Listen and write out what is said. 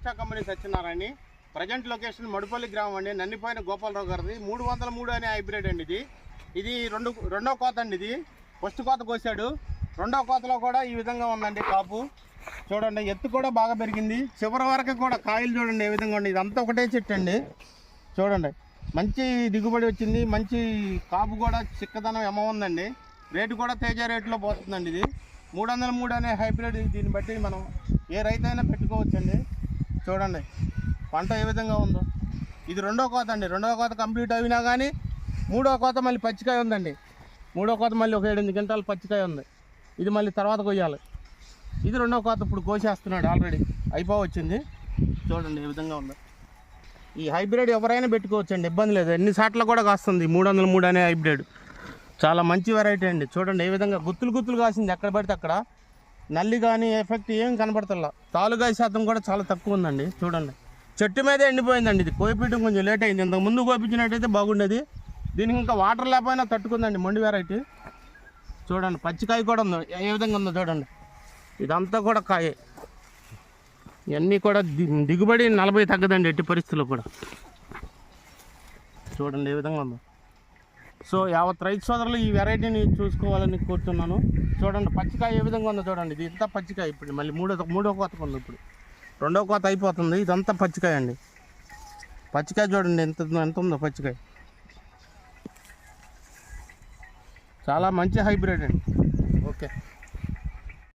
ప్రతిష్టా company Satyanarayana. Present location Madupalli గ్రామం అండి, నన్నిపోయిన గోపాలరావు గారిది. 303 అనే హైబ్రిడ్ అండి. ఇది రెండో కోత అండి. ఇది ఫస్ట్ కోత కోసాడు, రెండో కోతలో కూడా ఈ విధంగా ఉందండి కాపు. చూడండి, ఎత్తు కూడా బాగా పెరిగింది. చివరి వరకు కూడా కాయలు చూడండి ఏ విధంగా ఉంది. ఇదంతా ఒకటే చెట్టు అండి. చూడండి, మంచి దిగుబడి వచ్చింది. మంచి కాపు కూడా చిక్కదనం ఎమ ఉందండి. రేటు కూడా తేజ రేట్లో పోతుందండి. ఇది 303 అనే హైబ్రిడ్. దీన్ని బట్టి మనం ఏ రైతైనా పెట్టుకోవచ్చండి. చూడండి పంట ఏ విధంగా ఉందో. ఇది రెండో కోత అండి. రెండో కోత కంప్లీట్ అయినా కానీ మూడో కోత మళ్ళీ పచ్చికాయ ఉందండి. మూడో కోత మళ్ళీ ఒక 7-8 గంటలు పచ్చికాయ ఉంది. ఇది మళ్ళీ తర్వాత కొయ్యాలి. ఇది రెండో కోత ఇప్పుడు కోసేస్తున్నాడు, ఆల్రెడీ అయిపోవచ్చింది. చూడండి ఏ విధంగా ఉందో. ఈ హైబ్రిడ్ ఎవరైనా పెట్టుకోవచ్చండి, ఇబ్బంది లేదు. ఎన్ని సార్లు కూడా కాస్తుంది 303 అనే హైబ్రిడ్. చాలా మంచి వెరైటీ అండి. చూడండి ఏ విధంగా గుత్తులు కాసింది. ఎక్కడ పడితే అక్కడ నల్లి కానీ ఎఫెక్ట్ ఏం కనబడతల్లా. తాలుగాయ శాతం కూడా చాలా తక్కువ ఉందండి. చూడండి, చెట్టు మీదే ఎండిపోయిందండి. ఇది కోపియడం కొంచెం లేట్ అయింది. ఇంతకు ముందు కోపించినట్టయితే బాగుండేది. దీనికి ఇంకా వాటర్ లేకపోయినా తట్టుకుందండి, మొండి వెరైటీ. చూడండి పచ్చికాయ కూడా ఉంది, ఏ విధంగా ఉందో చూడండి. ఇదంతా కూడా కాయే. ఇవన్నీ కూడా దిగుబడి 40 తగ్గదండి ఎట్టి పరిస్థితుల్లో కూడా. చూడండి ఏ విధంగా ఉందో. సో యావత్ రైతు సోదరులు ఈ వెరైటీని చూసుకోవాలని కోరుతున్నాను. చూడండి పచ్చికాయ ఏ విధంగా ఉందో చూడండి. ఇది ఇంత పచ్చికాయ. ఇప్పుడు మళ్ళీ మూడో కోతకు ఉంది. ఇప్పుడు రెండో కోత అయిపోతుంది. ఇదంతా పచ్చికాయ అండి. పచ్చికాయ చూడండి ఎంత ఉందో పచ్చికాయ. చాలా మంచి హైబ్రిడ్ అండి. ఓకే.